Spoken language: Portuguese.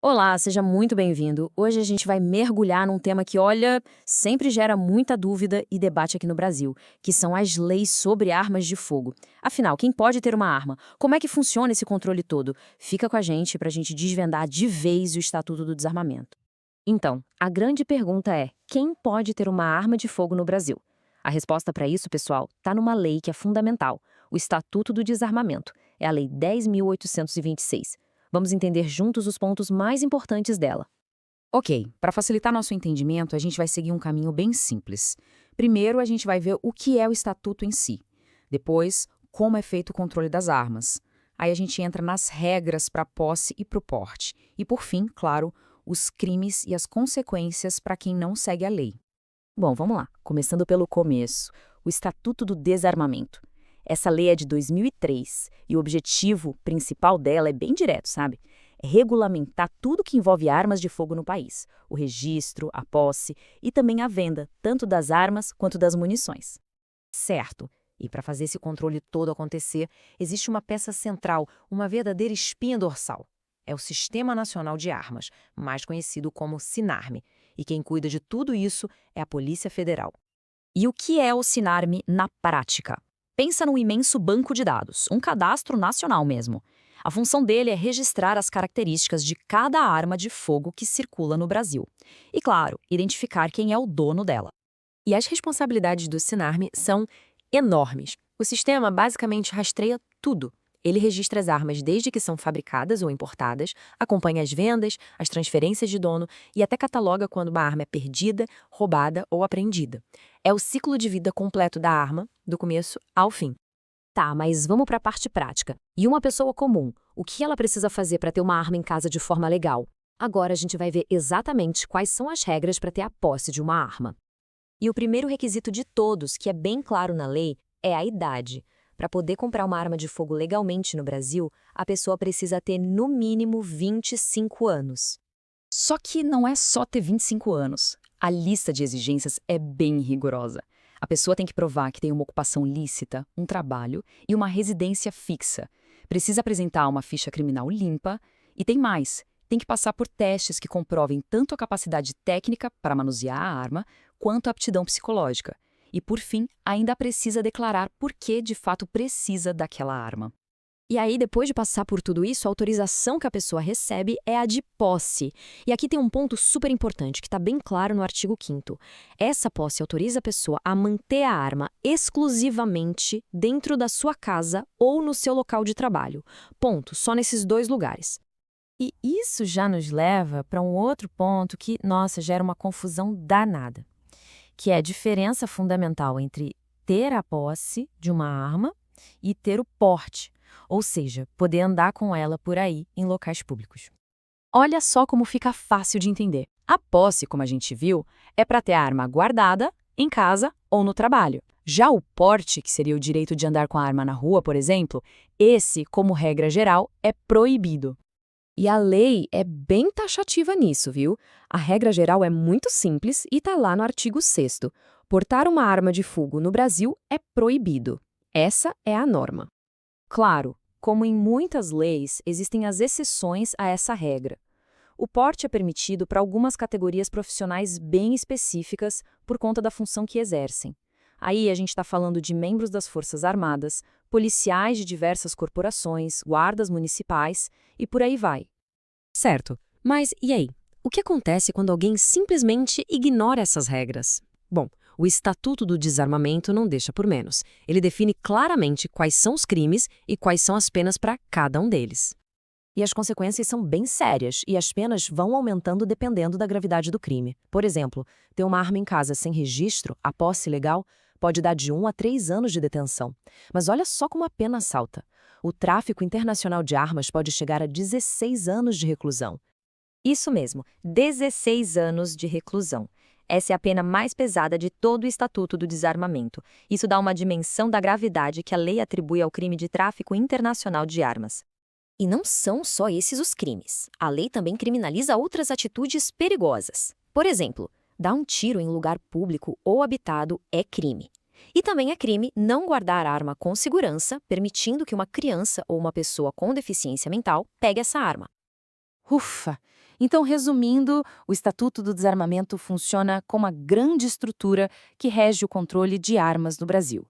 Olá, seja muito bem-vindo. Hoje a gente vai mergulhar num tema que, olha, sempre gera muita dúvida e debate aqui no Brasil, que são as leis sobre armas de fogo. Afinal, quem pode ter uma arma? Como é que funciona esse controle todo? Fica com a gente para a gente desvendar de vez o Estatuto do Desarmamento. Então, a grande pergunta é: quem pode ter uma arma de fogo no Brasil? A resposta para isso, pessoal, está numa lei que é fundamental, o Estatuto do Desarmamento. É a Lei 10.826. Vamos entender juntos os pontos mais importantes dela. Ok, para facilitar nosso entendimento, a gente vai seguir um caminho bem simples. Primeiro, a gente vai ver o que é o estatuto em si. Depois, como é feito o controle das armas. Aí a gente entra nas regras para a posse e para o porte. E por fim, claro, os crimes e as consequências para quem não segue a lei. Bom, vamos lá. Começando pelo começo, o Estatuto do Desarmamento. Essa lei é de 2003 e o objetivo principal dela é bem direto, sabe? É regulamentar tudo que envolve armas de fogo no país. O registro, a posse e também a venda, tanto das armas quanto das munições. Certo. E para fazer esse controle todo acontecer, existe uma peça central, uma verdadeira espinha dorsal. É o Sistema Nacional de Armas, mais conhecido como SINARME. E quem cuida de tudo isso é a Polícia Federal. E o que é o SINARME na prática? Pensa num imenso banco de dados, um cadastro nacional mesmo. A função dele é registrar as características de cada arma de fogo que circula no Brasil. E, claro, identificar quem é o dono dela. E as responsabilidades do Sinarme são enormes. O sistema basicamente rastreia tudo. Ele registra as armas desde que são fabricadas ou importadas, acompanha as vendas, as transferências de dono e até cataloga quando uma arma é perdida, roubada ou apreendida. É o ciclo de vida completo da arma, do começo ao fim. Tá, mas vamos para a parte prática. E uma pessoa comum, o que ela precisa fazer para ter uma arma em casa de forma legal? Agora a gente vai ver exatamente quais são as regras para ter a posse de uma arma. E o primeiro requisito de todos, que é bem claro na lei, é a idade. Para poder comprar uma arma de fogo legalmente no Brasil, a pessoa precisa ter no mínimo 25 anos. Só que não é só ter 25 anos. A lista de exigências é bem rigorosa. A pessoa tem que provar que tem uma ocupação lícita, um trabalho e uma residência fixa. Precisa apresentar uma ficha criminal limpa e tem mais. Tem que passar por testes que comprovem tanto a capacidade técnica para manusear a arma, quanto a aptidão psicológica. E, por fim, ainda precisa declarar por que de fato precisa daquela arma. E aí, depois de passar por tudo isso, a autorização que a pessoa recebe é a de posse. E aqui tem um ponto super importante, que está bem claro no artigo 5º. Essa posse autoriza a pessoa a manter a arma exclusivamente dentro da sua casa ou no seu local de trabalho. Ponto, só nesses dois lugares. E isso já nos leva para um outro ponto que, nossa, gera uma confusão danada, que é a diferença fundamental entre ter a posse de uma arma e ter o porte, ou seja, poder andar com ela por aí em locais públicos. Olha só como fica fácil de entender. A posse, como a gente viu, é para ter a arma guardada, em casa ou no trabalho. Já o porte, que seria o direito de andar com a arma na rua, por exemplo, esse, como regra geral, é proibido. E a lei é bem taxativa nisso, viu? A regra geral é muito simples e está lá no artigo 6º. Portar uma arma de fogo no Brasil é proibido. Essa é a norma. Claro, como em muitas leis, existem as exceções a essa regra. O porte é permitido para algumas categorias profissionais bem específicas por conta da função que exercem. Aí a gente está falando de membros das Forças Armadas, policiais de diversas corporações, guardas municipais e por aí vai. Certo, mas e aí? O que acontece quando alguém simplesmente ignora essas regras? Bom, o Estatuto do Desarmamento não deixa por menos. Ele define claramente quais são os crimes e quais são as penas para cada um deles. E as consequências são bem sérias e as penas vão aumentando dependendo da gravidade do crime. Por exemplo, ter uma arma em casa sem registro, a posse legal, pode dar de 1 a 3 anos de detenção. Mas olha só como a pena salta. O tráfico internacional de armas pode chegar a 16 anos de reclusão. Isso mesmo, 16 anos de reclusão. Essa é a pena mais pesada de todo o Estatuto do Desarmamento. Isso dá uma dimensão da gravidade que a lei atribui ao crime de tráfico internacional de armas. E não são só esses os crimes. A lei também criminaliza outras atitudes perigosas. Por exemplo, dar um tiro em lugar público ou habitado é crime. E também é crime não guardar arma com segurança, permitindo que uma criança ou uma pessoa com deficiência mental pegue essa arma. Ufa! Então, resumindo, o Estatuto do Desarmamento funciona como a grande estrutura que rege o controle de armas no Brasil.